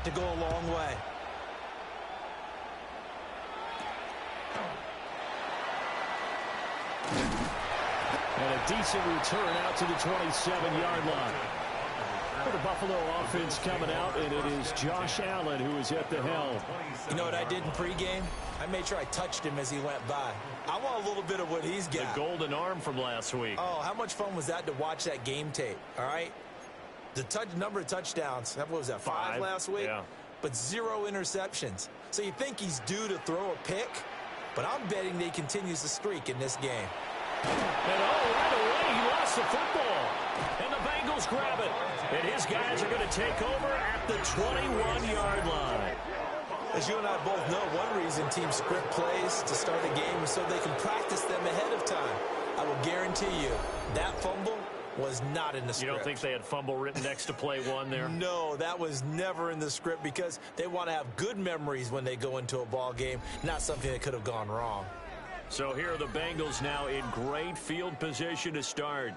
to go a long way. And a decent return out to the 27-yard line. For the Buffalo offense coming out, and it is Josh Allen who is at the helm. You know what I did in pregame? I made sure I touched him as he went by. I want a little bit of what he's got. The golden arm from last week. Oh, how much fun was that to watch that game tape, all right? The number of touchdowns, what was that, 5 last week? Yeah. But 0 interceptions. So you think he's due to throw a pick? But I'm betting that he continues the streak in this game. And right away, he lost the football. And the Bengals grab it. And his guys are going to take over at the 21-yard line. As you and I both know, one reason teams script plays to start a game is so they can practice them ahead of time. I will guarantee you that fumble was not in the script. You don't think they had fumble written next to play 1 there? No, that was never in the script because they want to have good memories when they go into a ball game, not something that could have gone wrong. So here are the Bengals now in great field position to start.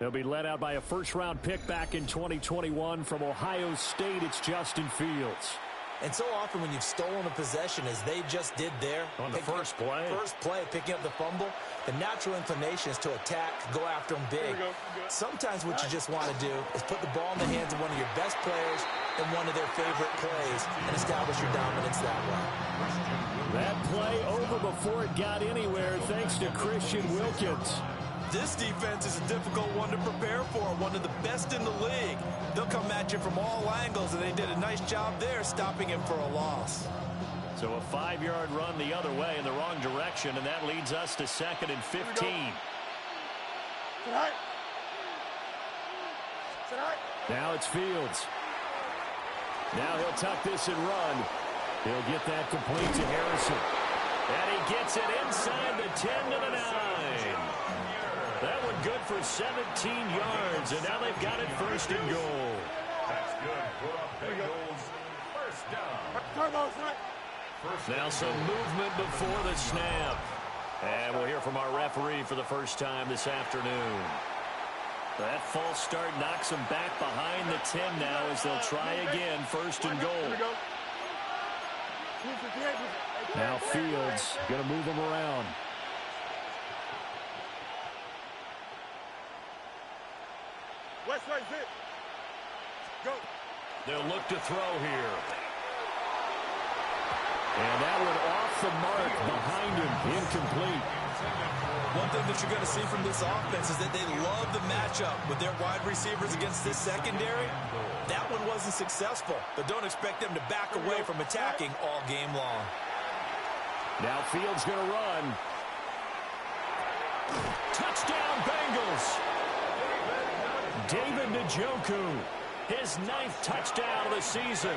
They'll be led out by a first-round pick back in 2021 from Ohio State. It's Justin Fields. And so often when you've stolen a possession, as they just did there, on the first play, picking up the fumble, the natural inclination is to attack, go after them big. Sometimes what you just want to do is put the ball in the hands of one of your best players in one of their favorite plays and establish your dominance that way. That play over before it got anywhere thanks to Christian Wilkins. This defense is a difficult one to prepare for, one of the best in the league. They'll come at you from all angles, and they did a nice job there stopping him for a loss. So a 5-yard run the other way in the wrong direction, and that leads us to 2nd and 15. Now it's Fields. Now he'll tuck this and run. He'll get that complete to Harrison. And he gets it inside the 10 to the 9. That one good for 17 yards, and now they've got it 1st and goal. That's good. Put up Bengals. First down. Now some movement before the snap. And we'll hear from our referee for the first time this afternoon. That false start knocks them back behind the 10 now as they'll try again, 1st and goal. Now Fields going to move them around. They'll look to throw here. And that one off the mark behind him, incomplete. One thing that you're going to see from this offense is that they love the matchup with their wide receivers against this secondary. That one wasn't successful, but don't expect them to back away from attacking all game long. Now Fields going to run. Touchdown, Bengals. David Njoku, his 9th touchdown of the season.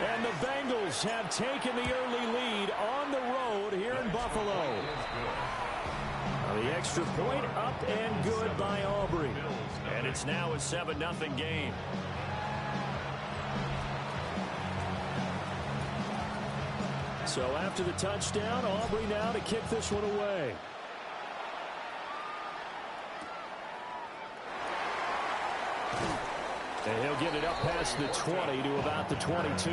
And the Bengals have taken the early lead on the road here in Buffalo. The extra point up and good by Aubrey. And it's now a 7-0 game. So after the touchdown, Aubrey now to kick this one away. And he'll get it up past the 20 to about the 22.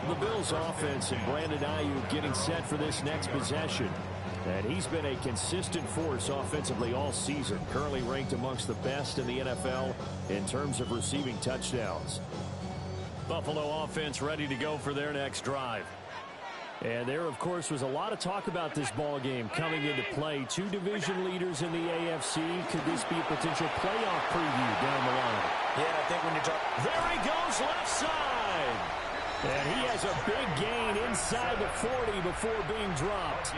The Bills offense and Brandon Ayuk getting set for this next possession. And he's been a consistent force offensively all season, currently ranked amongst the best in the NFL in terms of receiving touchdowns. Buffalo offense ready to go for their next drive. And there, of course, was a lot of talk about this ball game coming into play. 2 division leaders in the AFC. Could this be a potential playoff preview down the line? Yeah, I think when you're talking... There he goes, left side. And he has a big gain inside the 40 before being dropped.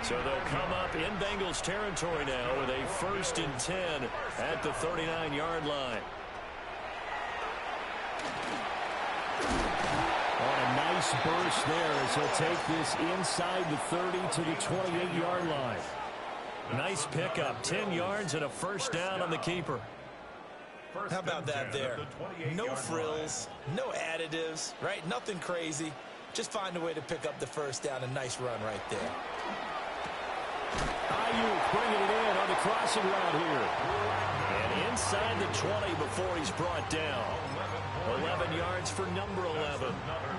So they'll come up in Bengals territory now with a 1st and 10 at the 39-yard line. Nice burst there as he'll take this inside the 30 to the 28-yard line. Nice pickup, 10 yards and a 1st down on the keeper. How about that there? No frills, no additives, right? Nothing crazy. Just find a way to pick up the 1st down. A nice run right there. Ayuk bringing it in on the crossing route here. And inside the 20 before he's brought down. 11 yards for number 11.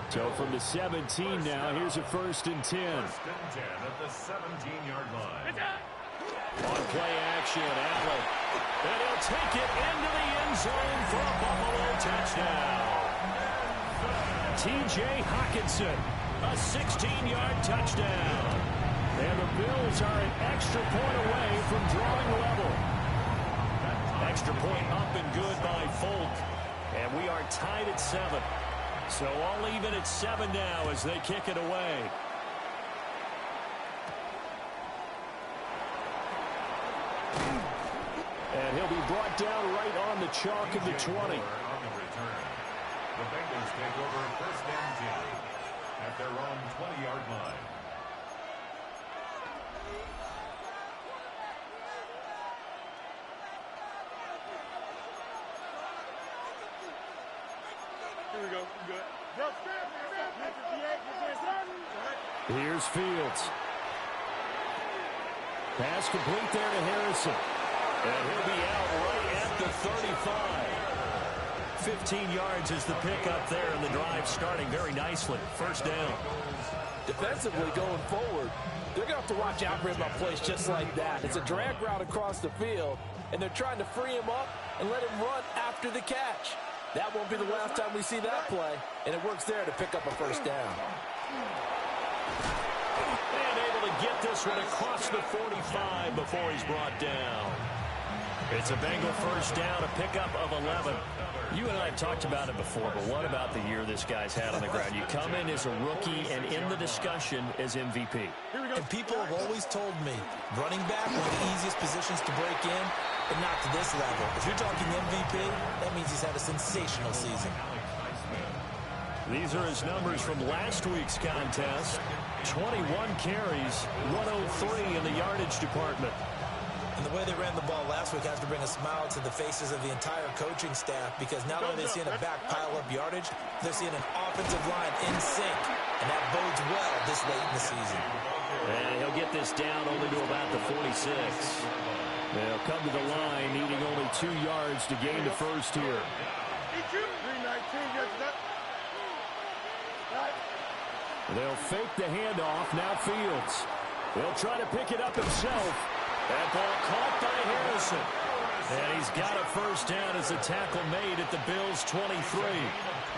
So from the 17 now, here's a 1st and 10. 1st and 10 at the 17-yard line. On play action, Allen. And he'll take it into the end zone for a Buffalo touchdown. T.J. Hockenson, a 16-yard touchdown. And the Bills are an extra point away from drawing level. Extra point up and good by Folk. And we are tied at 7. So all even at 7 now as they kick it away. And he'll be brought down right on the chalk of the 20. On the return. The Bengals take over 1st and 10 at their own 20-yard line. Here we go. Good. Here's Fields. Pass complete there to Harrison. And he'll be out right at the 35. 15 yards is the pickup there, and the drive starting very nicely. 1st down. Defensively going forward, they're going to have to watch out for him on plays just like that. It's a drag route across the field, and they're trying to free him up and let him run after the catch. That won't be the last time we see that play, and it works there to pick up a 1st down. And able to get this one across the 45 before he's brought down. It's a Bengal 1st down, a pickup of 11. You and I have talked about it before, but what about the year this guy's had on the ground? You come in as a rookie and in the discussion as MVP. And people have always told me, running back, one of the easiest positions to break in, but not to this level. If you're talking MVP, that means he's had a sensational season. These are his numbers from last week's contest. 21 carries, 103 in the yardage department. And the way they ran the ball last week has to bring a smile to the faces of the entire coaching staff, because not only are they seeing a back pile up yardage, they're seeing an offensive line in sync, and that bodes well this late in the season. And he'll get this down only to about the 46. They'll come to the line, needing only 2 yards to gain the 1st here. They'll fake the handoff. Now Fields. He'll try to pick it up himself. That ball caught by Harrison. And he's got a 1st down as a tackle made at the Bills' 23.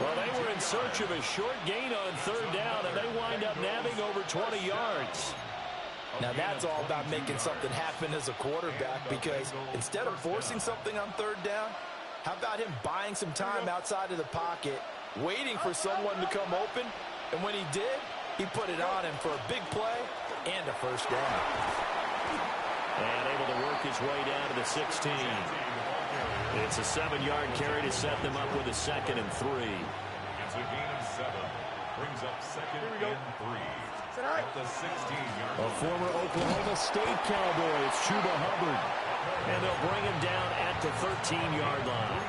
Well, they were in search of a short gain on 3rd down, and they wind up nabbing over 20 yards. Now that's all about making something happen as a quarterback, because instead of forcing something on 3rd down, how about him buying some time outside of the pocket, waiting for someone to come open, and when he did, he put it on him for a big play and a 1st down. And able to work his way down to the 16. It's a 7-yard carry to set them up with a 2nd and 3. It's a gain of 7. Brings up 2nd and 3. At the 16-yard line. A former Oklahoma State Cowboy, it's Chuba Hubbard. And they'll bring him down at the 13-yard line.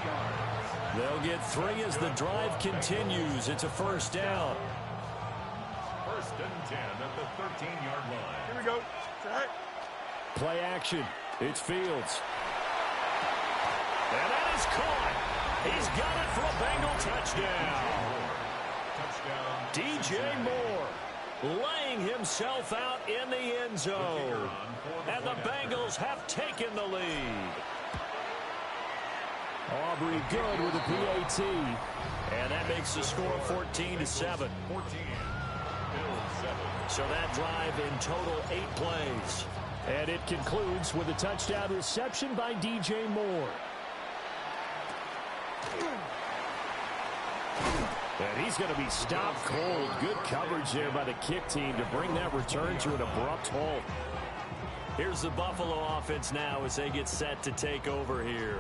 They'll get 3 as the drive continues. It's a 1st down. 1st and 10 at the 13-yard line. Here we go. Play action. It's Fields. And that is caught. He's got it for a Bengal touchdown. D.J. Moore laying himself out in the end zone. And the Bengals have taken the lead. Aubrey good with a PAT. And that makes the score 14-7. 14. Bills 7. So that drive in total 8 plays. And it concludes with a touchdown reception by D.J. Moore. And he's going to be stopped cold. Good coverage there by the kick team to bring that return to an abrupt halt. Here's the Buffalo offense now as they get set to take over here.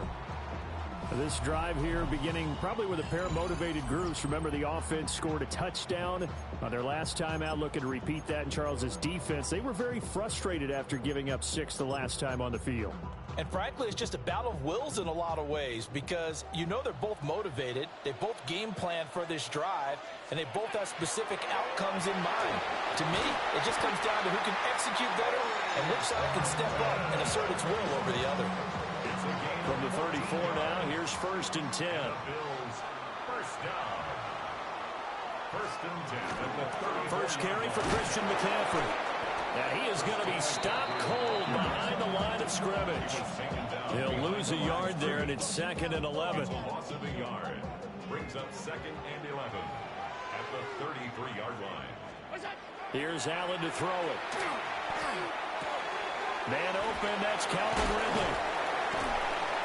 This drive here beginning probably with a pair of motivated groups. Remember, the offense scored a touchdown on their last time out. Looking to repeat that in Charles's defense. They were very frustrated after giving up 6 the last time on the field. And frankly, it's just a battle of wills in a lot of ways, because you know they're both motivated. They both game plan for this drive, and they both have specific outcomes in mind. To me, it just comes down to who can execute better and which side can step up and assert its will over the other. From the 34 now, here's 1st and 10. Bills 1st down. First and 10 at the 30. First carry for Christian McCaffrey. And he is going to be stopped cold behind the line of scrimmage. He'll lose a yard there, and it's 2nd and 11. Loss of a yard. Brings up 2nd and 11 at the 33-yard line. Here's Allen to throw it. Man open, that's Calvin Ridley.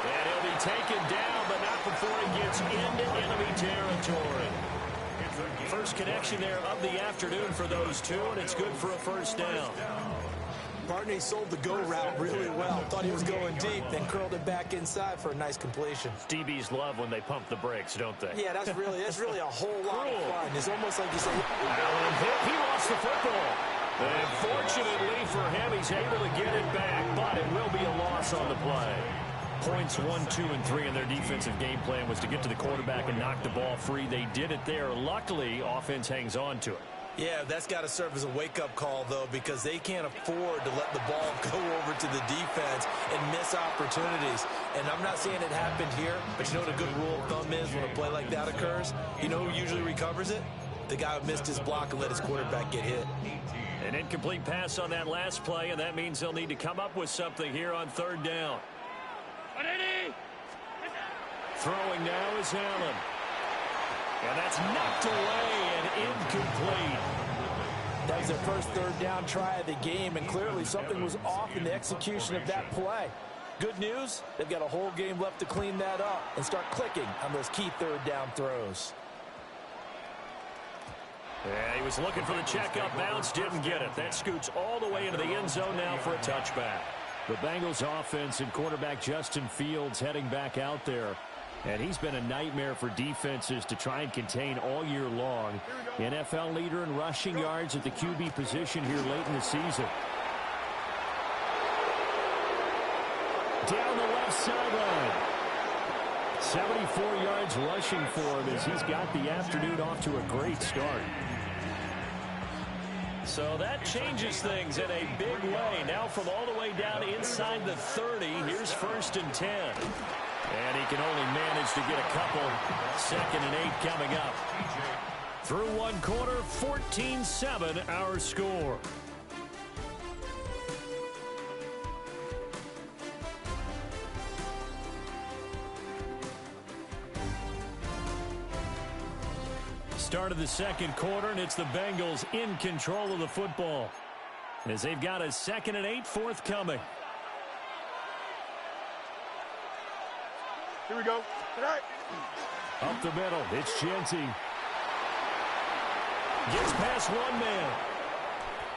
And he'll be taken down, but not before he gets into enemy territory. First connection there of the afternoon for those two, and it's good for a first down. Barney sold the go route really well. Thought he was going deep, then curled it back inside for a nice completion. DBs love when they pump the brakes, don't they? Yeah, that's really a whole lot of fun. It's almost like you say, Allen hit. He lost the football. And fortunately for him, he's able to get it back, but it will be a loss on the play. Points 1, 2, and 3 in their defensive game plan was to get to the quarterback and knock the ball free. They did it there. Luckily, offense hangs on to it. yeah, that's got to serve as a wake-up call, though, because they can't afford to let the ball go over to the defense and miss opportunities. And I'm not saying it happened here, but you know what a good rule of thumb is when a play like that occurs? You know who usually recovers it? The guy who missed his block and let his quarterback get hit. An incomplete pass on that last play, and that means they'll need to come up with something here on 3rd down. Throwing now is Allen. And that's knocked away and incomplete. That was their first 3rd down try of the game, and clearly something was off in the execution of that play. Good news, they've got a whole game left to clean that up and start clicking on those key 3rd down throws. Yeah, he was looking for the checkup bounce, didn't get it. That scoots all the way into the end zone now for a touchback. The Bengals offense and quarterback Justin Fields heading back out there. And he's been a nightmare for defenses to try and contain all year long. NFL leader in rushing yards at the QB position here late in the season. Down the left sideline. 74 yards rushing for him as he's got the afternoon off to a great start. So that changes things in a big way. Now from all the way down inside the 30, here's 1st and 10. And he can only manage to get a couple. 2nd and 8 coming up. Through one quarter, 14-7 our score. Start of the 2nd quarter, and it's the Bengals in control of the football as they've got a 2nd and 8 forthcoming. Here we go. Tonight. Up the middle, it's Genty. Gets past one man.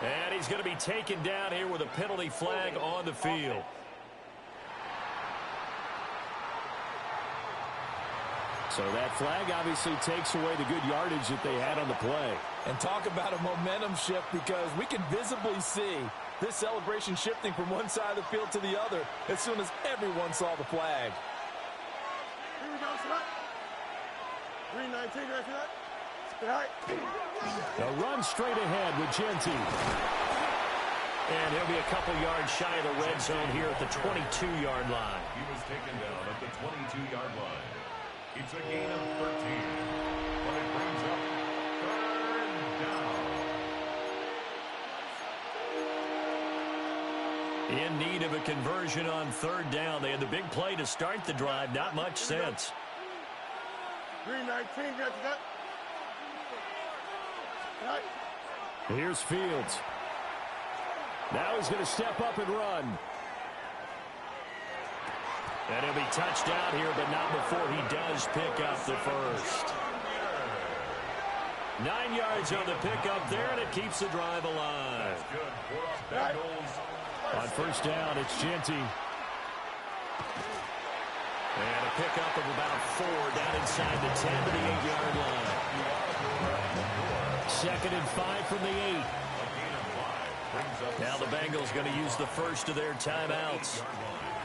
And he's going to be taken down here with a penalty flag on the field. So that flag obviously takes away the good yardage that they had on the play. And talk about a momentum shift, because we can visibly see this celebration shifting from one side of the field to the other as soon as everyone saw the flag. Here we go, tonight. 319 right tonight. Tonight. A run straight ahead with Genty. And he'll be a couple yards shy of the red zone here at the 22-yard line. He was taken down at the 22-yard line. It's a gain of 13. But it brings up 3rd down. In need of a conversion on 3rd down. They had the big play to start the drive. Not much sense. 319 right tonight. Here's Fields. Now he's going to step up and run. And he'll be touched out here, but not before he does pick up the first. 9 yards on the pickup there, and it keeps the drive alive. That's good for our Bengals. On 1st down, it's Genty. And a pickup of about 4 down inside the 10 to the 8-yard line. 2nd and 5 from the 8. Now the Bengals going to use the first of their timeouts.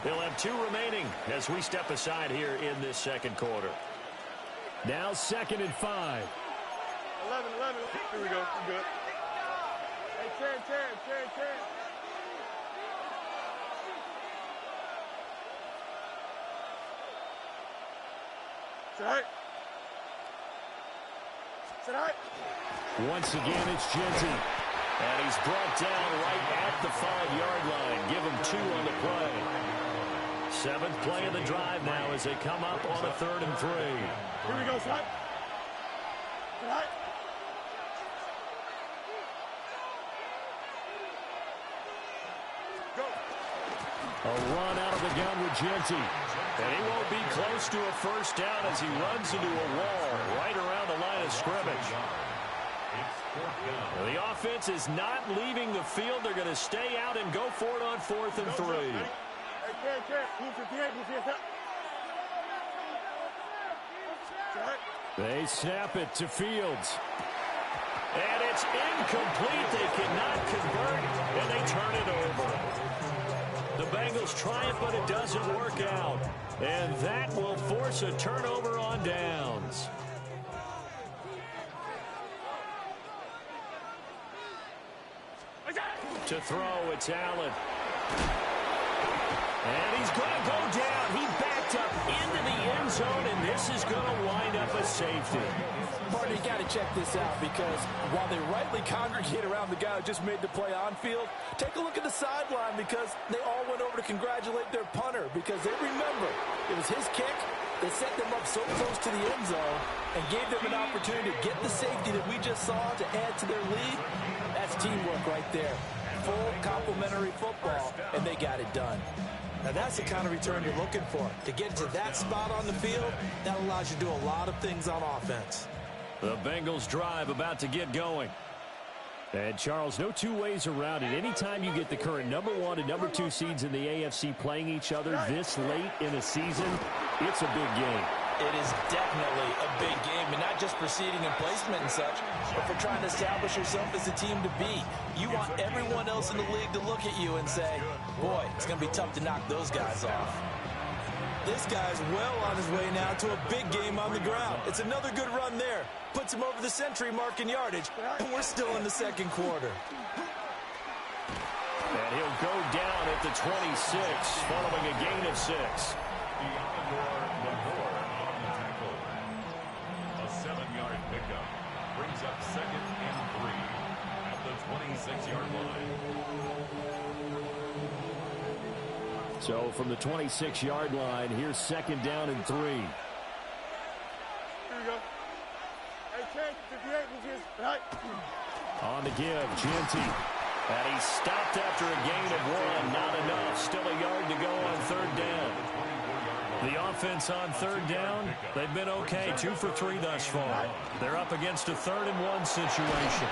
They'll have 2 remaining as we step aside here in this 2nd quarter. Now 2nd and 5. 11. Here we go. We're good. Hey, 10. Tonight. Once again, it's Genty. And he's brought down right at the 5-yard line. Give him 2 on the play. 7th play of the drive now as they come up on a 3rd and 3. Here we go, son. A run out of the gun with Genty. And he won't be close to a first down as he runs into a wall right around the line of scrimmage. The offense is not leaving the field. They're going to stay out and go for it on 4th and 3. They snap it to Fields. And it's incomplete. They cannot convert, and they turn it over. The Bengals try it, but it doesn't work out. And that will force a turnover on downs. To throw, it's Allen. And he's going to go down. He backed up into the end zone, and this is going to wind up a safety. Partner, you got to check this out because while they rightly congregate around the guy who just made the play on field, take a look at the sideline because they all went over to congratulate their punter because they remember it was his kick that set them up so close to the end zone and gave them an opportunity to get the safety that we just saw to add to their lead. That's teamwork right there. Full complementary football, and they got it done. Now that's the kind of return you're looking for. To get to that spot on the field, that allows you to do a lot of things on offense. The Bengals drive about to get going. And, Charles, no two ways around it. Anytime you get the current number 1 and number 2 seeds in the AFC playing each other this late in a season, it's a big game. It is definitely a big game, and not just for seeding and placement and such, but for trying to establish yourself as a team to beat. You want everyone else in the league to look at you and say, boy, it's going to be tough to knock those guys off. This guy's well on his way now to a big game on the ground. It's another good run there. Puts him over the century mark in yardage, and we're still in the 2nd quarter. And he'll go down at the 26, following a gain of 6. A 7-yard pickup brings up 2nd and 3 at the 26-yard line. So from the 26-yard line, here's 2nd down and 3. Here we go. Hey, 10, 58, On the give, Genty. And he's stopped after a gain of 1. Not enough. Still a yard to go on 3rd down. The offense on 3rd down, they've been okay. 2 for 3 thus far. They're up against a 3rd and 1 situation.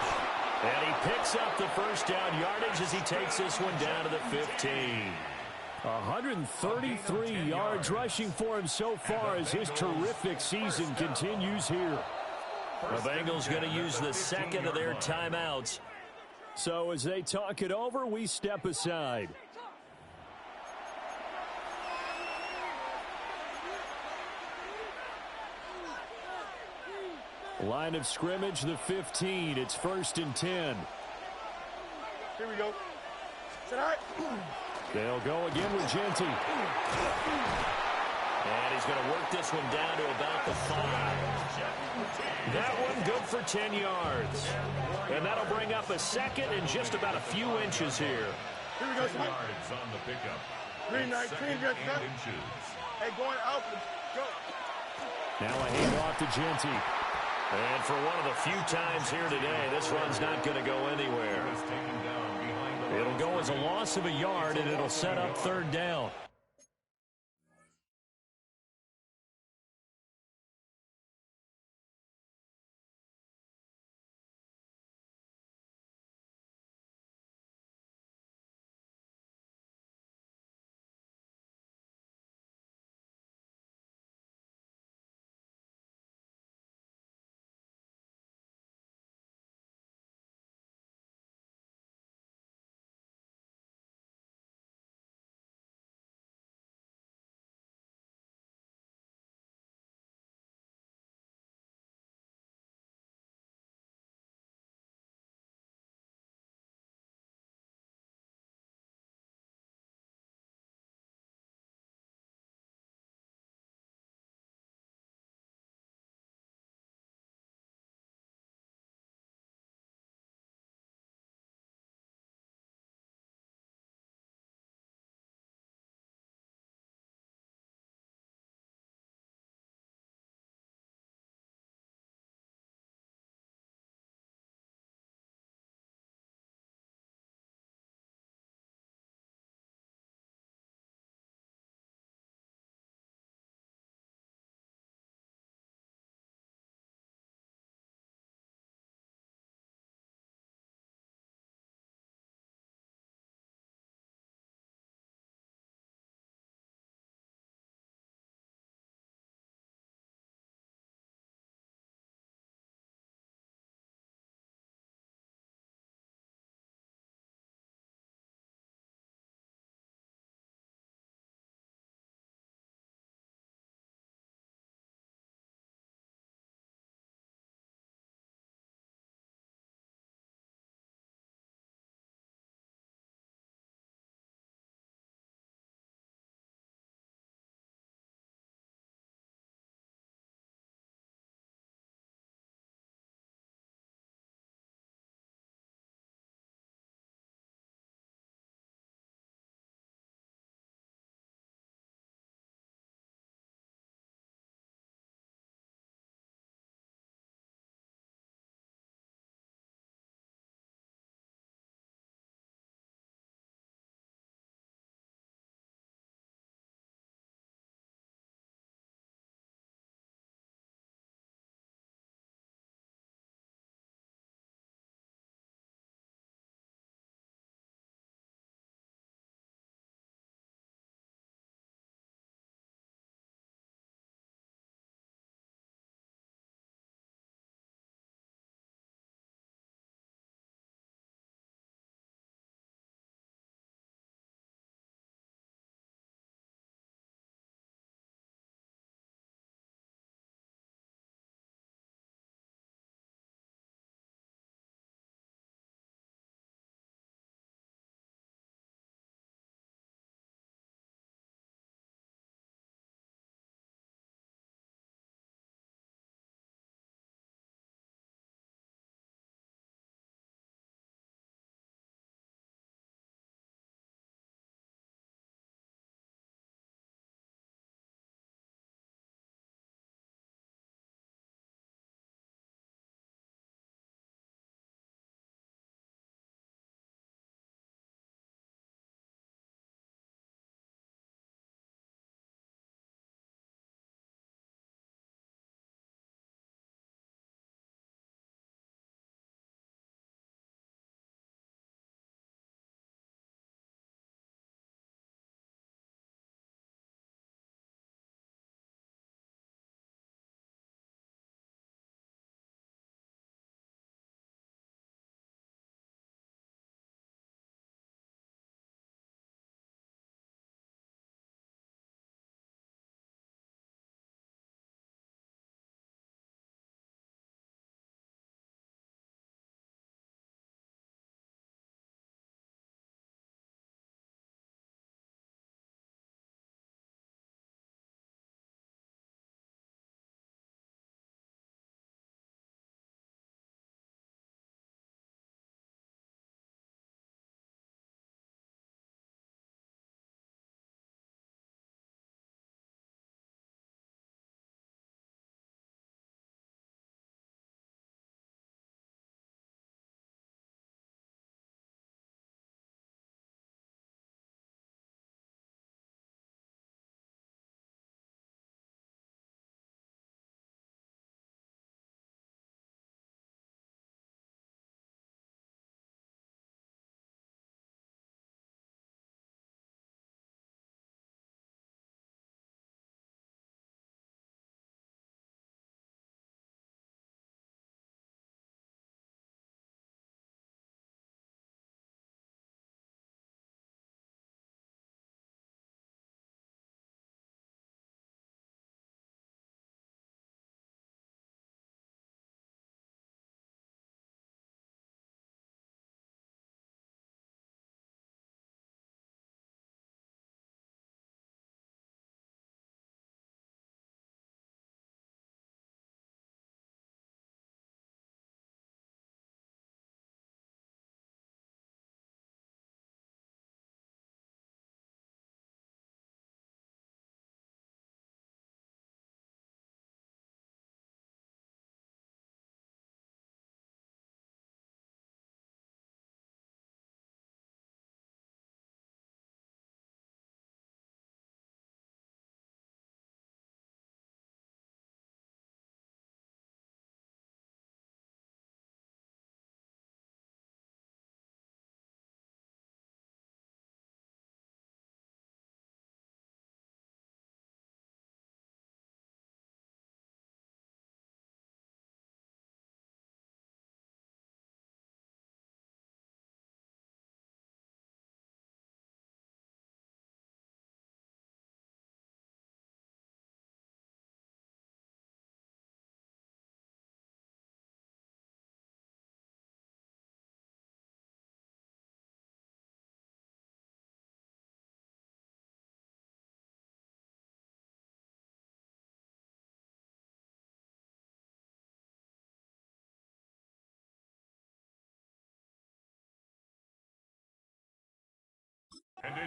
And he picks up the first down yardage as he takes this one down to the 15. 133 yards rushing for him so far as his terrific season continues here. The Bengals going to use the 2nd of their timeouts. So as they talk it over, we step aside. Line of scrimmage, the 15. It's 1st and 10. Here we go. They'll go again with Genty. And he's going to work this one down to about the 5. That one good for 10 yards. And that'll bring up a 2nd and just about a few inches here. Here we go, son. Yards on the pickup. 319, good, son. Hey, going out. Go. Now a handoff to Genty. And for one of the few times here today, this run's not going to go anywhere. It'll go as a loss of a yard, and it'll set up 3rd down.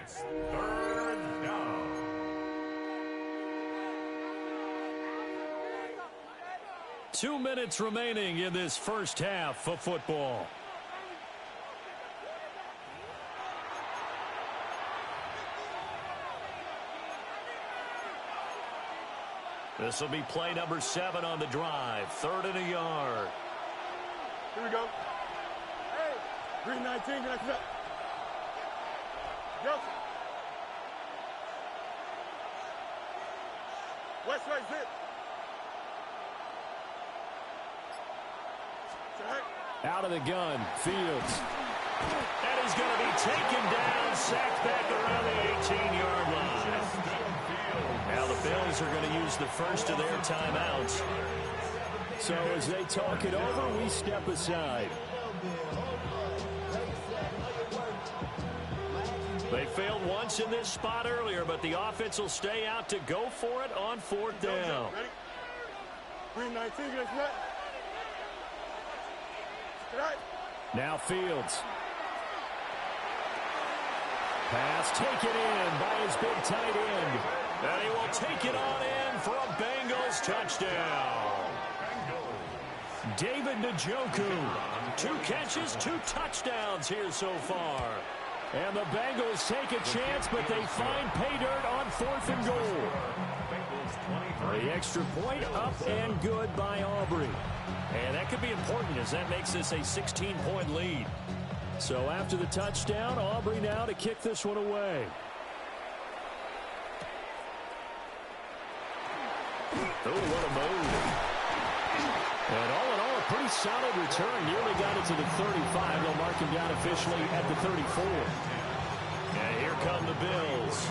It's third down. Two minutes remaining in this first half of football. This will be play number 7 on the drive. 3rd and a yard. Here we go. Hey, green 19, next up. Joseph. West right zip. Out of the gun, Fields. And he's going to be taken down, sacked back around the 18-yard line. Now the Bills are going to use the first of their timeouts. So as they talk it over, we step aside. They failed once in this spot earlier, but the offense will stay out to go for it on 4th down. Green 19, next up. Now Fields. Pass taken in by his big tight end. And he will take it on in for a Bengals touchdown. David Njoku. 2 catches, 2 touchdowns here so far. And the Bengals take a chance, but they find pay dirt on 4th and goal. The extra point up and good by Aubrey. And that could be important as that makes this a 16-point lead. So after the touchdown, Aubrey now to kick this one away. Oh, what a move. And all in all, a pretty solid return. Nearly got it to the 35. They'll mark him down officially at the 34. And here come the Bills.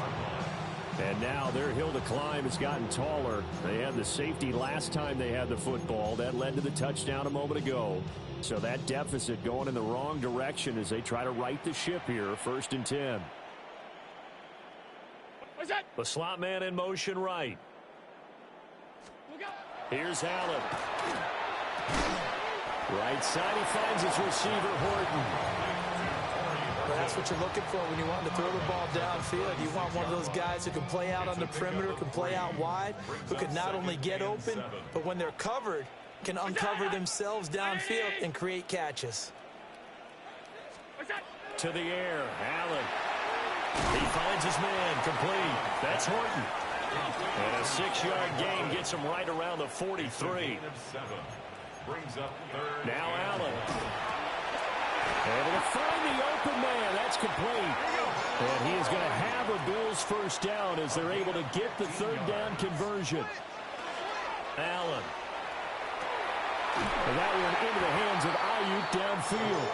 And now their hill to climb has gotten taller. They had the safety last time they had the football. That led to the touchdown a moment ago. So that deficit going in the wrong direction as they try to right the ship here. 1st and 10. What's that? The slot man in motion right. Here's Allen. Right side, he finds his receiver, Horton. That's what you're looking for when you want to throw the ball downfield. You want one of those guys who can play out on the perimeter, can play out wide, who can not only get open, but when they're covered, can uncover themselves downfield and create catches. To the air, Allen. He finds his man, complete. That's Horton. And a 6-yard gain gets him right around the 43. Now Allen. Able to find the open man. That's complete. And he is going to have a Bills first down as they're able to get the 3rd down conversion. Allen. And that one into the hands of Ayuk downfield.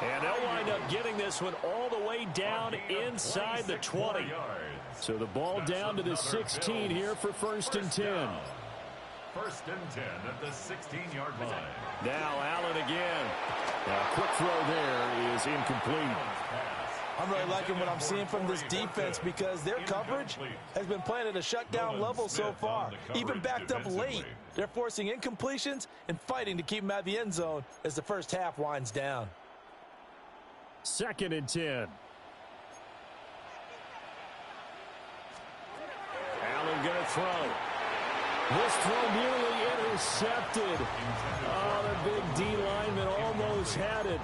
And they'll wind up getting this one all the way down inside the 20. So the ball down to the 16 here for 1st and 10. 1st and 10 at the 16-yard line. Now Allen again. Now a quick throw there is incomplete. I'm really liking what I'm seeing from this defense because their coverage has been playing at a shutdown level so far. Even backed up late. They're forcing incompletions and fighting to keep them out of the end zone as the first half winds down. 2nd and 10. Allen going to throw. This throw nearly intercepted. Oh, the big D lineman almost had it.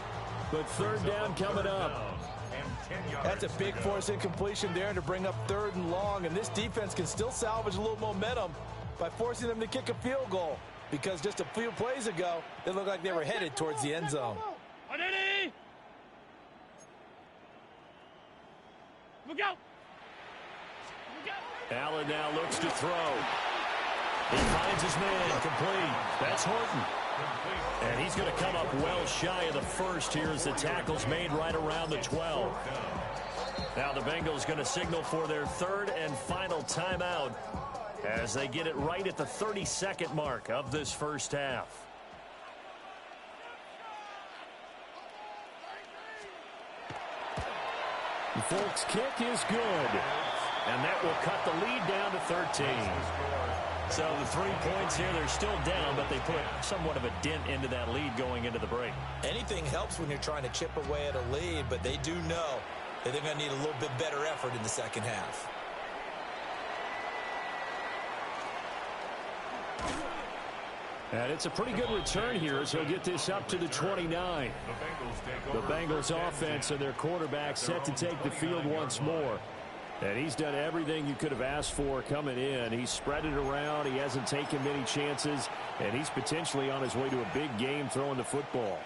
But 3rd down coming up. That's a big force incompletion there to bring up 3rd and long. And this defense can still salvage a little momentum by forcing them to kick a field goal. Because just a few plays ago, they looked like they were headed towards the end zone. Look out! Allen now looks to throw. He finds his man, complete. That's Horton. And he's going to come up well shy of the first here as the tackle's made right around the 12. Now the Bengals going to signal for their 3rd and final timeout as they get it right at the 32nd mark of this first half. The Folks' kick is good. And that will cut the lead down to 13. So the 3 points here, they're still down, but they put somewhat of a dent into that lead going into the break. Anything helps when you're trying to chip away at a lead, but they do know They're going to need a little bit better effort in the second half. And it's a pretty good return here as he'll get this up to the 29. The Bengals offense and their quarterback set to take the field once more. And he's done everything you could have asked for coming in. He's spread it around. He hasn't taken many chances. And he's potentially on his way to a big game throwing the football.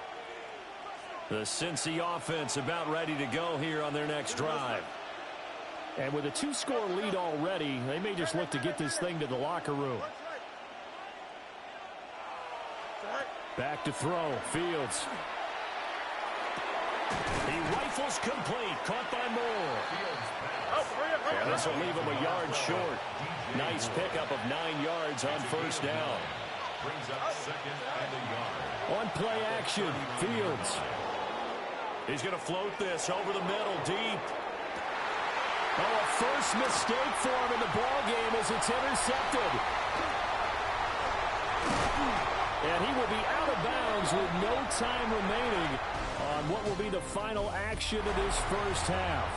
The Cincy offense about ready to go here on their next drive. And with a 2-score lead already, they may just look to get this thing to the locker room. Back to throw. Fields. He rifles complete. Caught by Moore. And this will leave him a yard short. Nice pickup of 9 yards on first down. On play action, Fields. He's going to float this over the middle, deep. Oh, a first mistake for him in the ball game as it's intercepted. And he will be out of bounds with no time remaining on what will be the final action of this first half.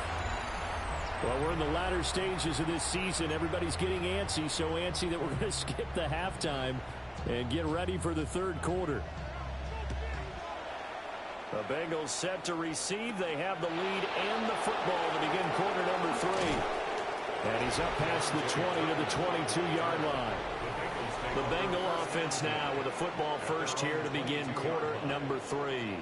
Well, we're in the latter stages of this season. Everybody's getting antsy, so antsy that we're going to skip the halftime and get ready for the third quarter. The Bengals set to receive. They have the lead and the football to begin quarter number 3. And he's up past the 20 to the 22-yard line. The Bengal offense now with a football first here to begin quarter number 3.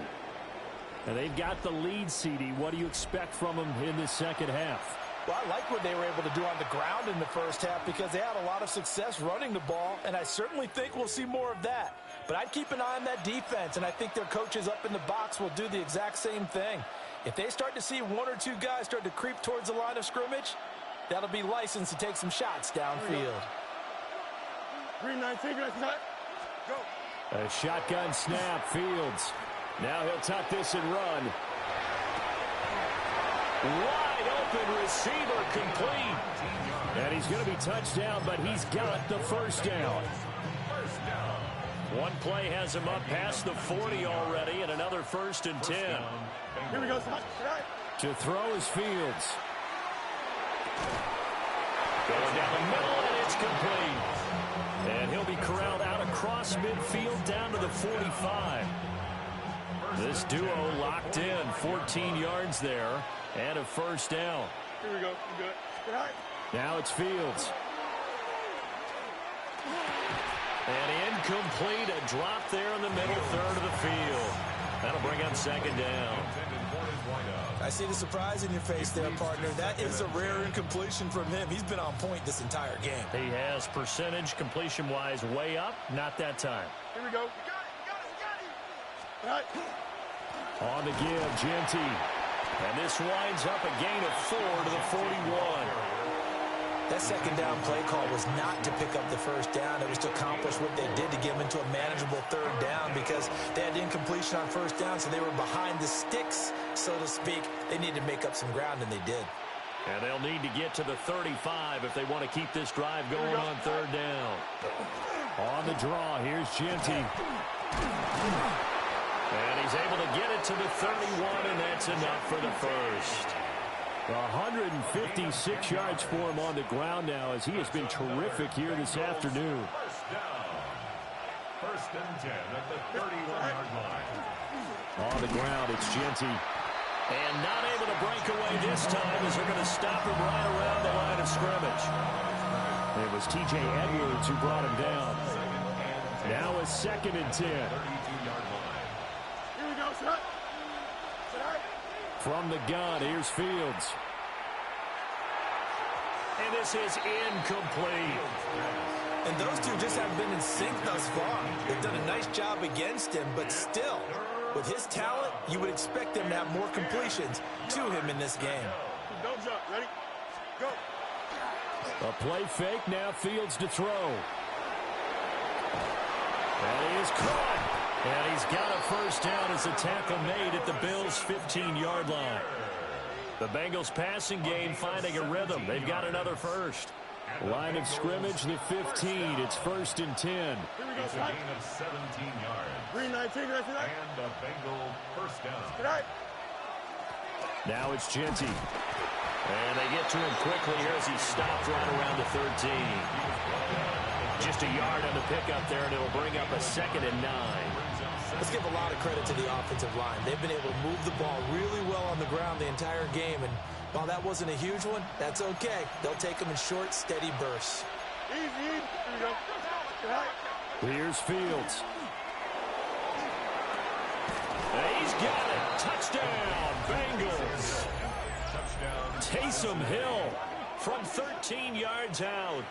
And they've got the lead, CD. What do you expect from them in the second half? Well, I like what they were able to do on the ground in the first half because they had a lot of success running the ball, and I certainly think we'll see more of that. But I'd keep an eye on that defense, and I think their coaches up in the box will do the exact same thing. If they start to see 1 or 2 guys start to creep towards the line of scrimmage, that'll be licensed to take some shots downfield. 3-19, go. A shotgun snap, Fields. Now he'll tuck this and run. Wide open receiver complete. And he's going to be touched down, but he's got the first down. One play has him up past the 40 already, and another 1st and 10. Here we go. To throw is Fields. Going down the middle, and it's complete. And he'll be corralled out across midfield down to the 45. This duo locked in, 14 yards there, and a first down. Here we go. You good? Good eye. Now it's Fields. And incomplete, a drop there in the middle third of the field. That'll bring up second down. I see the surprise in your face there, partner. That is a rare incompletion from him. He's been on point this entire game. He has percentage completion-wise way up. Not that time. Here we go. You got it. On the give, Genty. And this winds up a gain of 4 to the 41. That second down play call was not to pick up the first down. It was to accomplish what they did to get them into a manageable third down because they had incompletion on first down, so they were behind the sticks, so to speak. They needed to make up some ground, and they did. And they'll need to get to the 35 if they want to keep this drive going on third down. On the draw, here's Genty. And he's able to get it to the 31, and that's enough for the first. 156 yards for him on the ground now as he has been terrific here this afternoon. First and 10 at the 31-yard line. On the ground, it's Genty. And not able to break away this time as they're going to stop him right around the line of scrimmage. It was T.J. Edwards who brought him down. Now a 2nd and 10. 32-yard line. Here we go, set. From the gun, here's Fields. And this is incomplete. And those two just haven't been in sync thus far. They've done a nice job against him, but still, with his talent, you would expect them to have more completions to him in this game. Don't jump. Ready? Go. A play fake, now Fields to throw. And he is caught. And he's got a first down as a tackle made at the Bills' 15-yard line. The Bengals passing game finding a rhythm. They've got another first. Line of scrimmage, the 15. It's 1st and 10. Here we go, It's a gain of 17 yards. 3-19, And a Bengal first down. Good eye. Now it's Genty. And they get to him quickly here as he stopped right around the 13. Just a yard on the pickup there, and it'll bring up a 2nd and 9. Let's give a lot of credit to the offensive line. They've been able to move the ball really well on the ground the entire game, and while that wasn't a huge one, that's okay. They'll take them in short, steady bursts. Easy. Here we go. Here's Fields. And he's got it. Touchdown, Bengals. Taysom Hill from 13 yards out.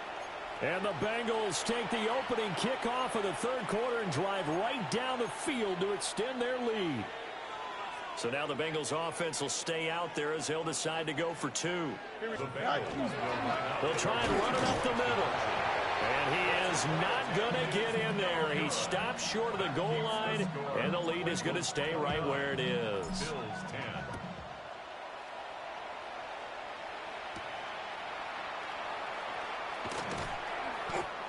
And the Bengals take the opening kickoff of the third quarter and drive right down the field to extend their lead. So now the Bengals offense will stay out there as they'll decide to go for 2. They'll try and run it up the middle. And he is not going to get in there. He stops short of the goal line, and the lead is going to stay right where it is.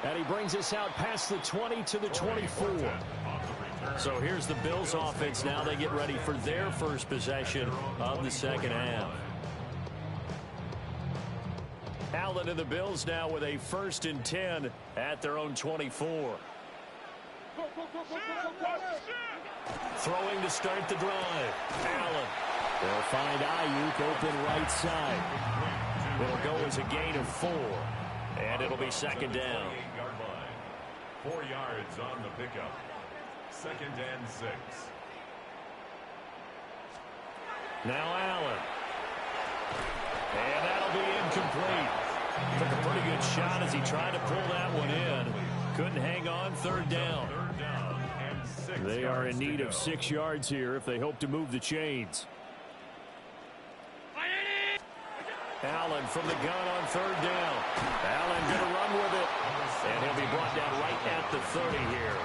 And he brings us out past the 20 to the 24. So here's the Bills offense now. They get ready for their first possession of the second half. Allen and the Bills now with a 1st and 10 at their own 24. Throwing to start the drive. Allen. They'll find Ayuk open right side. It'll go as a gain of 4. And it'll be 2nd down. 4 yards on the pickup. 2nd and 6. Now Allen. And that'll be incomplete. Took a pretty good shot as he tried to pull that one in. Couldn't hang on. 3rd down. They are in need of 6 yards here if they hope to move the chains. Allen from the gun on 3rd down. Allen going to run with it. And he'll be brought down right at the 30 here.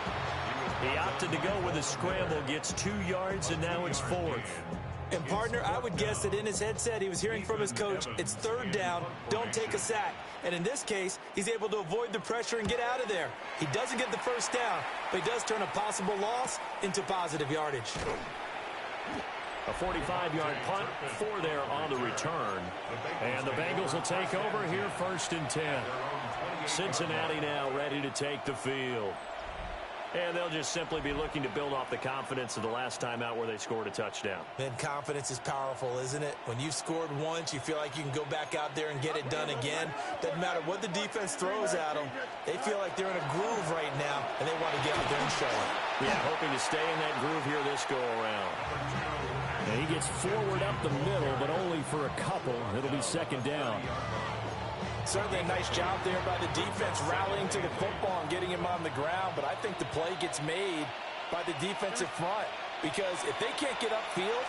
He opted to go with a scramble, gets 2 yards, and now it's 4th. And, partner, I would guess that in his headset he was hearing from his coach, it's 3rd down, don't take a sack. And in this case, he's able to avoid the pressure and get out of there. He doesn't get the 1st down, but he does turn a possible loss into positive yardage. A 45-yard punt, 4 there on the return. And the Bengals will take over here 1st and 10. Cincinnati now ready to take the field. And they'll just simply be looking to build off the confidence of the last time out where they scored a touchdown. Man, confidence is powerful, isn't it? When you've scored once, you feel like you can go back out there and get it done again. Doesn't matter what the defense throws at them. They feel like they're in a groove right now, and they want to get out there and show it. Yeah, hoping to stay in that groove here this go-around. And he gets forward up the middle, but only for a couple. It'll be 2nd down. Certainly a nice job there by the defense rallying to the football and getting him on the ground, but I think the play gets made by the defensive front because if they can't get upfield,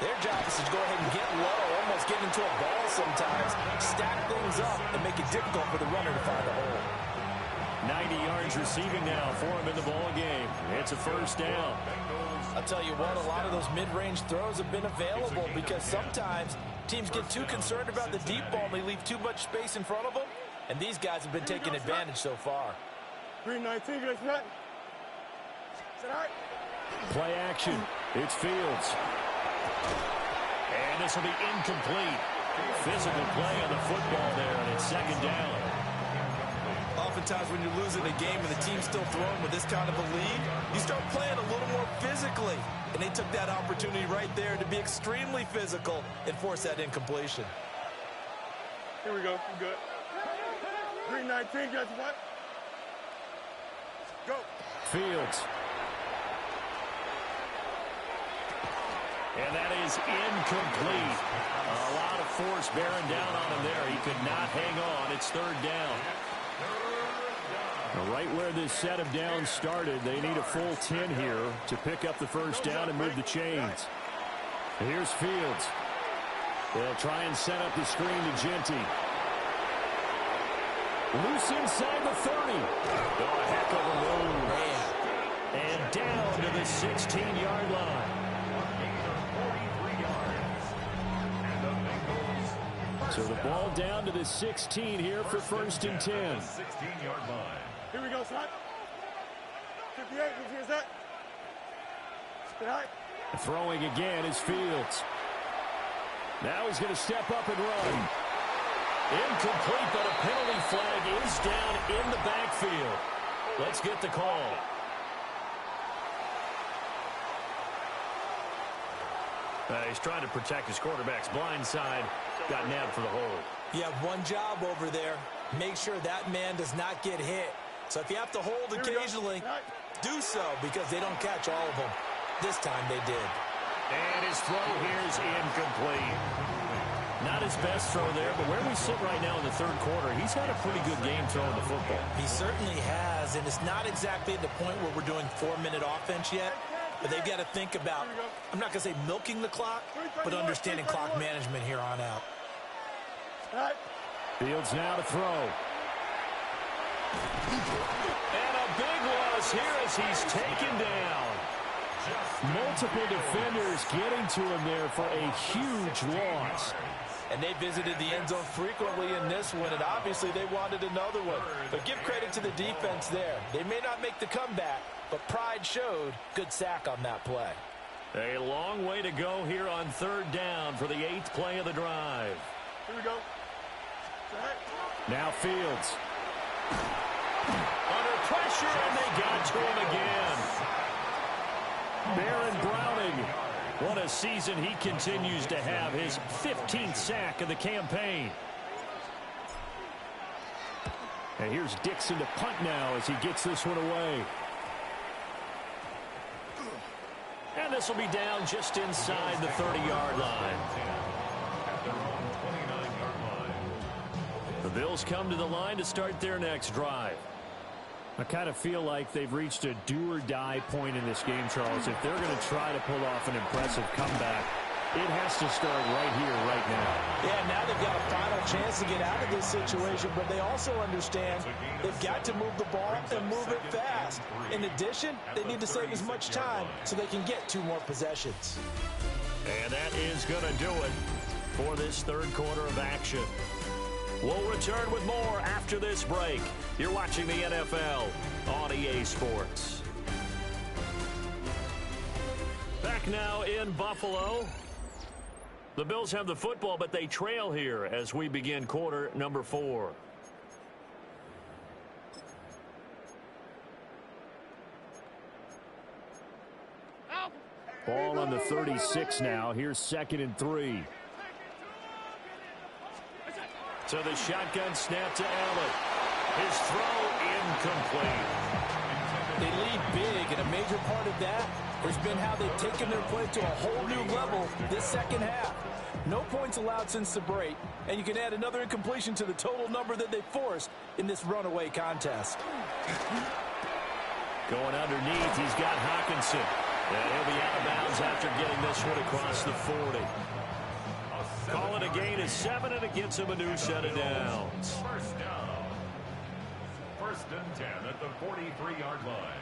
their job is to go ahead and get low, almost get into a ball sometimes, stack things up, and make it difficult for the runner to find a hole. 90 yards receiving now for him in the ball game. It's a 1st down. I'll tell you what, a lot of those mid-range throws have been available because sometimes teams get too concerned about the deep ball and they leave too much space in front of them, and these guys have been taking advantage so far. 319, that's right. Play action. It's Fields. And this will be incomplete. Physical play on the football there, and it's 2nd down. Oftentimes when you're losing a game and the team's still throwing with this kind of a lead, you start playing a little more physically. And they took that opportunity right there to be extremely physical and force that incompletion. Here we go. We're good. 319, guess what? Go. Fields. And that is incomplete. A lot of force bearing down on him there. He could not hang on. It's 3rd down. Right where this set of downs started, they need a full 10 here to pick up the 1st down and move the chains. Here's Fields. They'll try and set up the screen to Genty. Loose inside the 30. Oh, a heck of a move. And down to the 16-yard line. So the ball down to the 16 here for 1st and 10. 16-yard line. Here we go, son. 58, here's that. Throwing again is Fields. Now he's going to step up and run. Incomplete, but a penalty flag is down in the backfield. Let's get the call. He's trying to protect his quarterback's blind side. Got nabbed for the hold. You have one job over there. Make sure that man does not get hit. So if you have to hold occasionally, do so, because they don't catch all of them. This time they did. And his throw here is incomplete. Not his best throw there, but where we sit right now in the third quarter, he's had a pretty good game throwing the football. He certainly has, and it's not exactly at the point where we're doing 4-minute offense yet, but they've got to think about, I'm not going to say milking the clock, but understanding clock management here on out. Fields now to throw. And a big loss here as he's taken down. Multiple defenders getting to him there for a huge loss. And they visited the end zone frequently in this one, and obviously they wanted another one. But give credit to the defense there. They may not make the comeback, but pride showed. Good sack on that play. A long way to go here on third down for the 8th play of the drive. Here we go. Now Fields. Under pressure, and they got to him again. Baron Browning. What a season he continues to have. His 15th sack of the campaign. And here's Dixon to punt now as he gets this one away. And this will be down just inside the 30-yard line. The Bills come to the line to start their next drive. I kind of feel like they've reached a do-or-die point in this game, Charles. If they're going to try to pull off an impressive comeback, it has to start right here, right now. Yeah, now they've got a final chance to get out of this situation, but they also understand they've got to move the ball and move it fast. In addition, they need to save as much time so they can get 2 more possessions. And that is going to do it for this third quarter of action. We'll return with more after this break. You're watching the NFL on EA Sports. Back now in Buffalo. The Bills have the football, but they trail here as we begin quarter number 4. Ball on the 36 now. Here's 2nd and 3. So the shotgun snap to Allen. His throw incomplete. They lead big, and a major part of that has been how they've taken their play to a whole new level this second half. No points allowed since the break, and you can add another incompletion to the total number that they forced in this runaway contest. Going underneath, he's got Hawkinson. And he'll be out of bounds after getting this one across the 40. Call it a gain of 7, and it gets him a new set of downs. First down. 1st and 10 at the 43-yard line.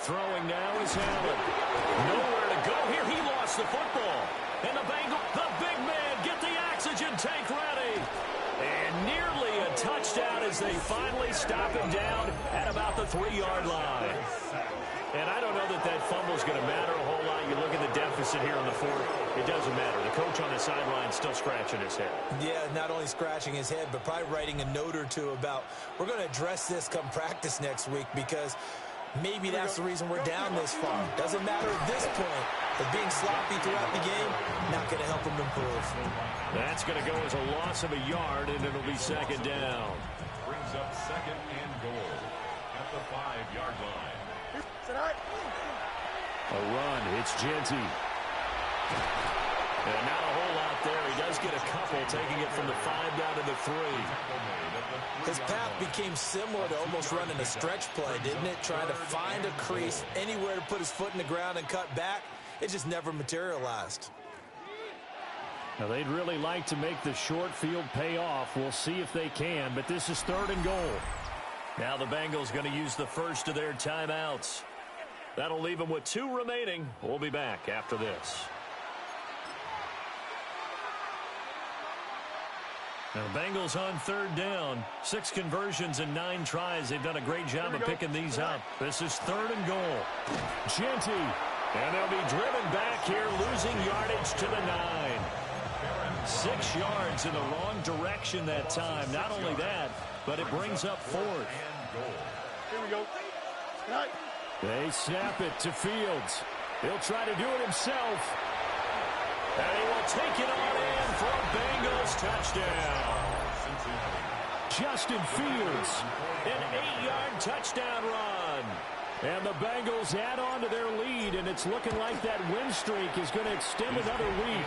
Throwing now is Allen. Nowhere to go here. He lost the football. And the Bengals, the big man, get the oxygen tank ready. And nearly a touchdown as they finally stop him down at about the 3-yard line. And I don't know that that fumble is going to matter a whole lot. You look at the deficit here on the 4th. It doesn't matter. The coach on the sideline still scratching his head. Yeah, not only scratching his head, but probably writing a note or two about, we're going to address this come practice next week, because maybe that's the reason we're down this far. Doesn't matter at this point, but being sloppy throughout the game, not going to help them improve. That's going to go as a loss of a yard, and it'll be 2nd down. Brings up 2nd and goal at the 5-yard line. A run. It's Genty. And not a whole lot there. He does get a couple, taking it from the 5 down to the 3. His path became similar to almost running a stretch play, didn't it? Trying to find a crease, anywhere to put his foot in the ground and cut back. It just never materialized. Now, they'd really like to make the short field pay off. We'll see if they can, but this is 3rd and goal. Now the Bengals going to use the first of their timeouts. That'll leave them with 2 remaining. We'll be back after this. Now, the Bengals on third down. 6 conversions and 9 tries. They've done a great job of picking these up. This is 3rd and goal. Genty. And they'll be driven back here, losing yardage to the 9. 6 yards in the wrong direction that time. Not only that, but it brings up 4th. Here we go. Right. They snap it to Fields. He'll try to do it himself. And he will take it on in for a Bengals touchdown. Justin Fields, an 8-yard touchdown run. And the Bengals add on to their lead, and it's looking like that win streak is going to extend another week.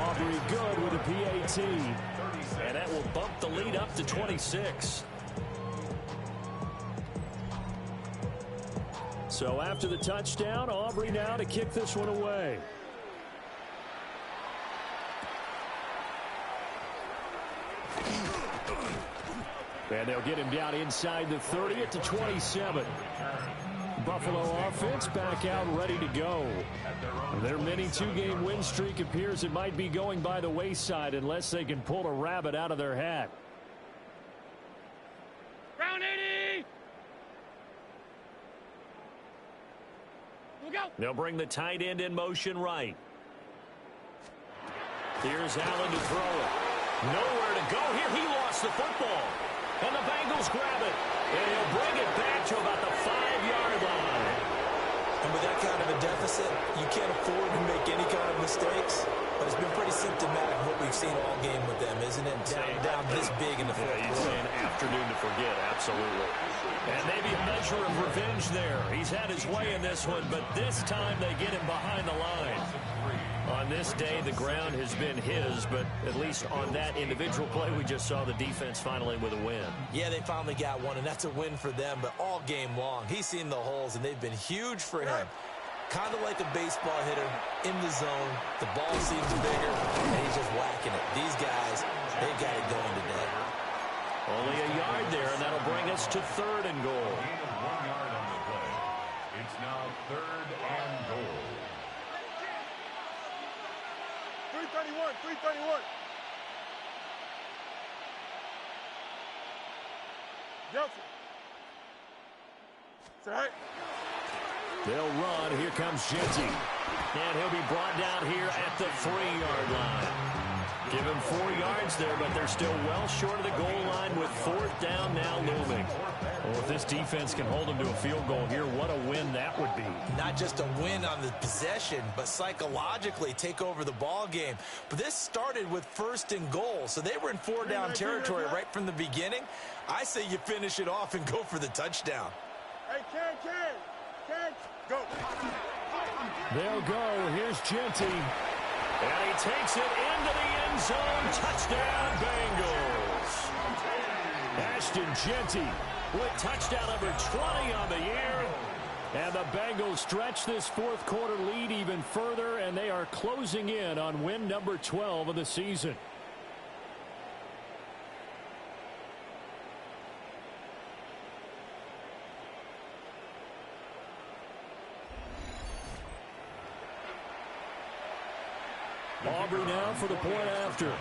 Aubrey good with a PAT. And that will bump the lead up to 26. So after the touchdown, Aubrey now to kick this one away. And they'll get him down inside the 30 at the 27. Buffalo offense back out ready to go. Their mini 2-game win streak appears it might be going by the wayside unless they can pull a rabbit out of their hat. Round 80. Go. They'll bring the tight end in motion right. Here's Allen to throw it. Nowhere to go here. He lost the football. And the Bengals grab it. And he'll bring it back to about the 5-yard line. And with that kind of a deficit, you can't afford to make any kind of mistakes. But it's been pretty symptomatic of what we've seen all game with them, isn't it? Down this big in the fourth quarter. You'd say an afternoon to forget, absolutely. And maybe a measure of revenge there. He's had his way in this one, but this time they get him behind the line. On this day, the ground has been his, but at least on that individual play, we just saw the defense finally with a win. Yeah, they finally got one, and that's a win for them, but all game long, he's seen the holes, and they've been huge for him. Kind of like a baseball hitter in the zone. The ball seems bigger, and he's just whacking it. These guys, they got it going today. Only a yard there, and that'll bring us to 3rd and goal. Gain of 1 yard on the play. It's now 3rd and goal. 331, 331. Johnson. It's all right. They'll run. Here comes Genty. And he'll be brought down here at the 3-yard line. Give him 4 yards there, but they're still well short of the goal line with 4th down now looming. Well, if this defense can hold them to a field goal here, what a win that would be. Not just a win on the possession, but psychologically take over the ball game. But this started with 1st and goal, so they were in 4-down territory right from the beginning. I say you finish it off and go for the touchdown. Hey, Ken, go. They'll go. Here's Genty. And he takes it into the end zone. Touchdown, Bengals. Ashton Genty with touchdown number 20 on the year. And the Bengals stretch this 4th quarter lead even further, and they are closing in on win number 12 of the season. Aubrey now for the point after.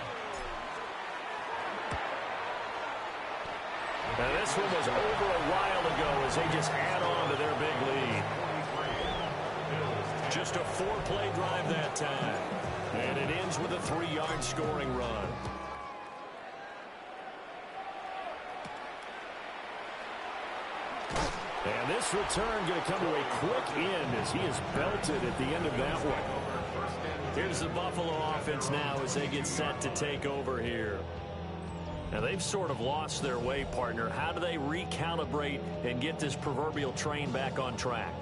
And this one was over a while ago as they just add on to their big lead. Just a 4-play drive that time. And it ends with a 3-yard scoring run. And this return going to come to a quick end as he is belted at the end of that one. Here's the Buffalo offense now as they get set to take over here. Now, they've sort of lost their way, partner. How do they recalibrate and get this proverbial train back on track?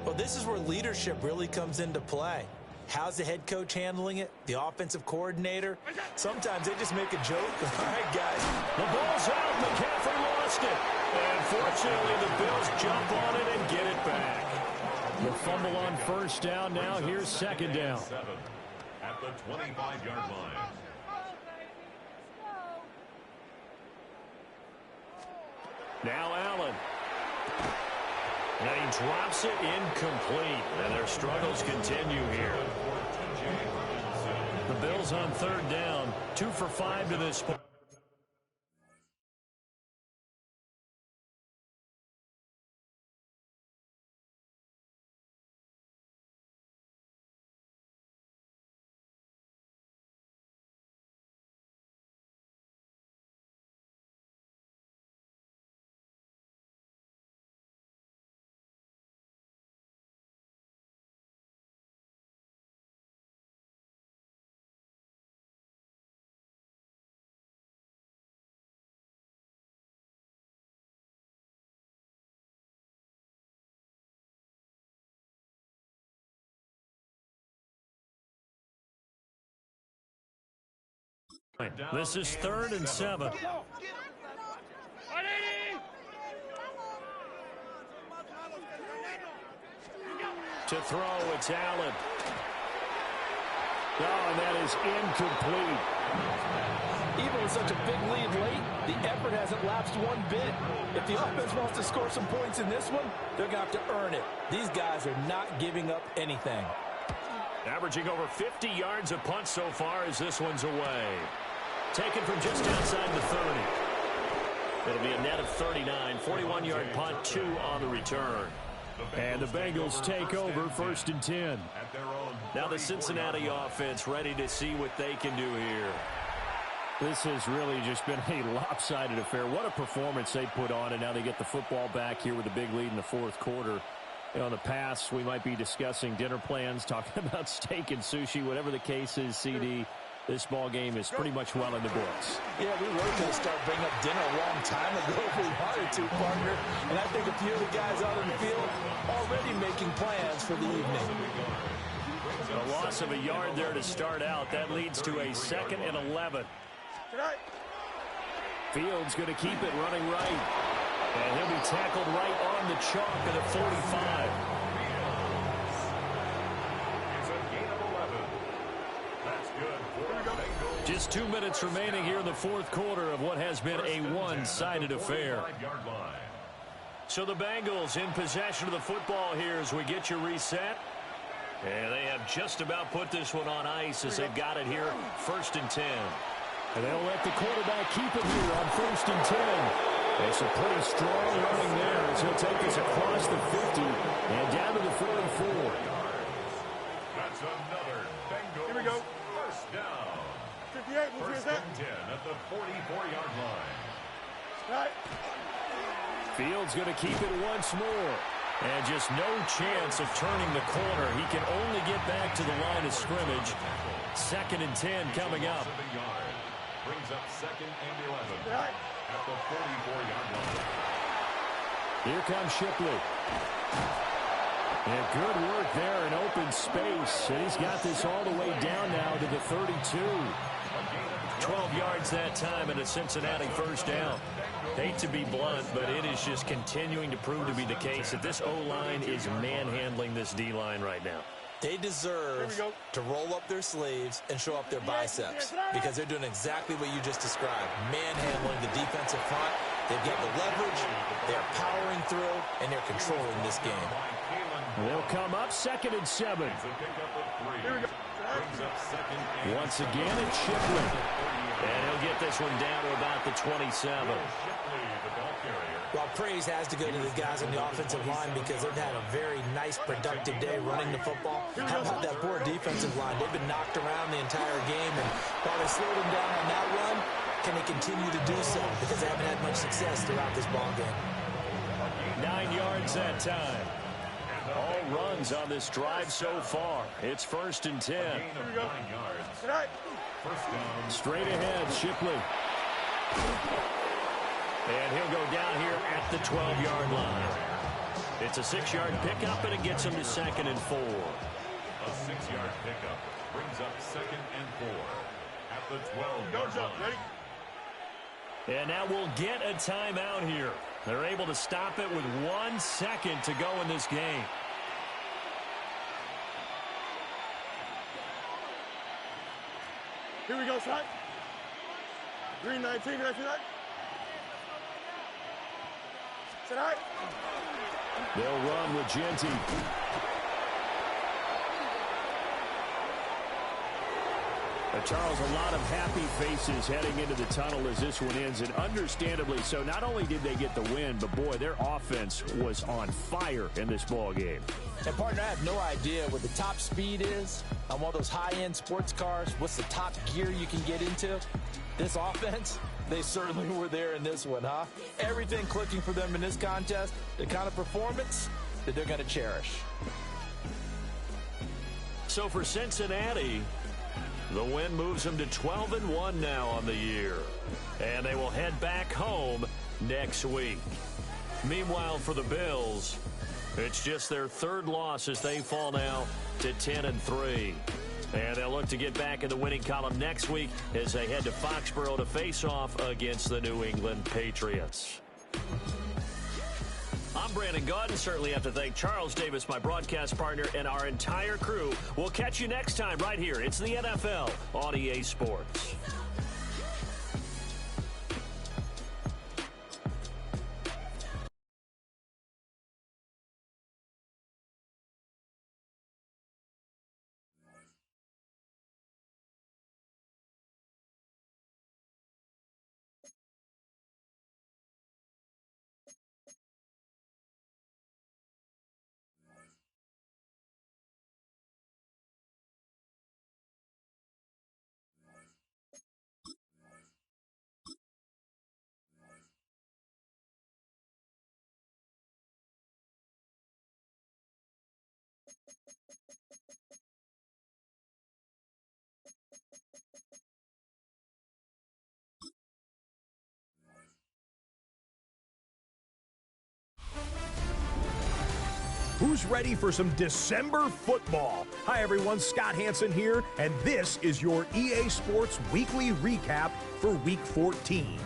Well, this is where leadership really comes into play. How's the head coach handling it? The offensive coordinator? Sometimes they just make a joke. All right, guys. The ball's out. McCaffrey lost it. And fortunately, the Bills jump on it and get it back. The fumble on 1st down. Now here's 2nd down. At the 25-yard line. Now Allen. And he drops it incomplete. And their struggles continue here. The Bills on third down, 2 for 5 to this point. This is 3rd and 7. To throw, it's Allen. Oh, and that is incomplete. Even with such a big lead late, the effort hasn't lapsed one bit. If the offense wants to score some points in this one, they're going to have to earn it. These guys are not giving up anything. Averaging over 50 yards a punt so far as this one's away. Taken from just outside the 30. It'll be a net of 39. 41-yard punt, 2 on the return. And the Bengals take over 1st and 10. Now the Cincinnati offense ready to see what they can do here. This has really just been a lopsided affair. What a performance they put on, and now they get the football back here with a big lead in the 4th quarter. You know, in the past, we might be discussing dinner plans, talking about steak and sushi, whatever the case is, CD. This ball game is pretty much well in the books. Yeah, we were going to start bringing up dinner a long time ago if we wanted to, partner. And I think a few of the guys out in the field already making plans for the evening. A loss of a yard there to start out. That leads to a 2nd and 11. Fields going to keep it running right. And he'll be tackled right on the chalk at the 45. Just 2 minutes remaining here in the 4th quarter of what has been a one-sided affair. So the Bengals in possession of the football here as we get you reset. And they have just about put this one on ice as they've got it here, 1st and 10. And they'll let the quarterback keep it here on 1st and 10. It's a pretty strong running there as he'll take us across the 50 and down to the 44. That's another Bengals. Here we go. First down. 58. First and 10 at the 44-yard line. Right. Fields going to keep it once more. And just no chance of turning the corner. He can only get back to the line of scrimmage. 2nd and 10 coming up. Brings up 2nd and 11 at the 44-yard line. Here comes Shipley. And good work there in open space. And he's got this all the way down now to the 32. 12 yards that time and a Cincinnati first down. Hate to be blunt, but it is just continuing to prove to be the case that this O-line is manhandling this D-line right now. They deserve to roll up their sleeves and show up their biceps because they're doing exactly what you just described, manhandling the defensive front. They've got the leverage, they're powering through, and they're controlling this game. They'll come up 2nd and 7. Once again, it's Shipley. And he'll get this one down to about the 27. Well, praise has to go to the guys on the offensive line because they've had a very nice, productive day running the football. How about that poor defensive line? They've been knocked around the entire game, and while they slowed them down on that run, can they continue to do so? Because they haven't had much success throughout this ball game. 9 yards that time. All runs on this drive so far. It's 1st and 10. Straight ahead, Shipley. And he'll go down here at the 12-yard line. It's a 6-yard pickup, and it gets him to 2nd and 4. A 6-yard pickup brings up 2nd and 4 at the 12-yard line. And now we'll get a timeout here. They're able to stop it with 1 second to go in this game. Here we go, son. Green 19, did I see that? Tonight. They'll run with Charles, a lot of happy faces heading into the tunnel as this one ends, and understandably so. Not only did they get the win, but, boy, their offense was on fire in this ball game. And, partner, I have no idea what the top speed is on one of those high-end sports cars. What's the top gear you can get into? This offense, they certainly were there in this one, huh? Everything clicking for them in this contest, the kind of performance that they're going to cherish. So for Cincinnati, the win moves them to 12-1 now on the year. And they will head back home next week. Meanwhile, for the Bills, it's just their third loss as they fall now to 10-3. And they'll look to get back in the winning column next week as they head to Foxborough to face off against the New England Patriots. I'm Brandon Gaudin. Certainly have to thank Charles Davis, my broadcast partner, and our entire crew. We'll catch you next time right here. It's the NFL on EA Sports. Who's ready for some December football? Hi everyone, Scott Hansen here, and this is your EA Sports Weekly Recap for Week 14.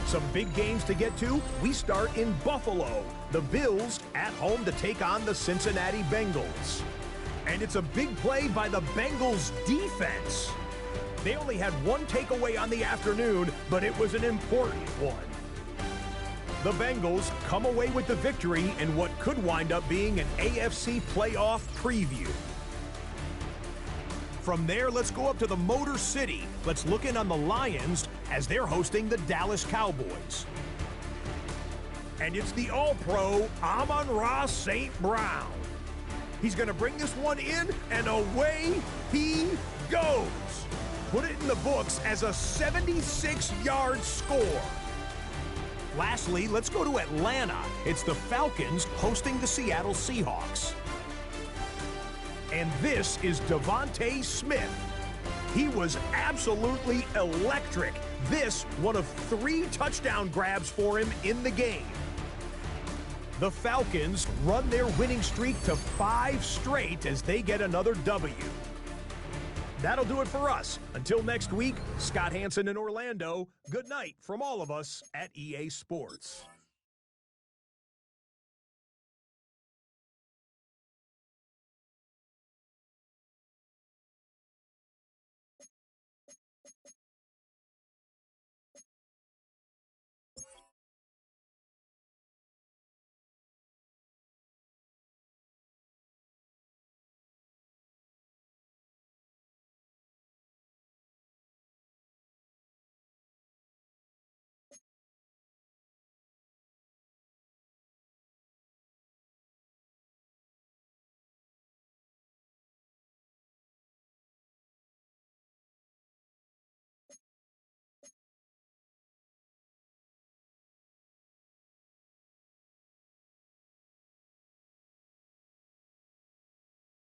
Some big games to get to. We start in Buffalo. The Bills at home to take on the Cincinnati Bengals. And it's a big play by the Bengals defense. They only had one takeaway on the afternoon, but it was an important one. The Bengals come away with the victory in what could wind up being an AFC playoff preview. From there, let's go up to the Motor City. Let's look in on the Lions as they're hosting the Dallas Cowboys. And it's the All-Pro Amon-Ra St. Brown. He's going to bring this one in, and away he goes. Put it in the books as a 76-yard score. Lastly, let's go to Atlanta. It's the Falcons hosting the Seattle Seahawks. And this is Devontae Smith. He was absolutely electric. This one of 3 touchdown grabs for him in the game. The Falcons run their winning streak to 5 straight as they get another W. That'll do it for us. Until next week, Scott Hansen in Orlando, good night from all of us at EA Sports.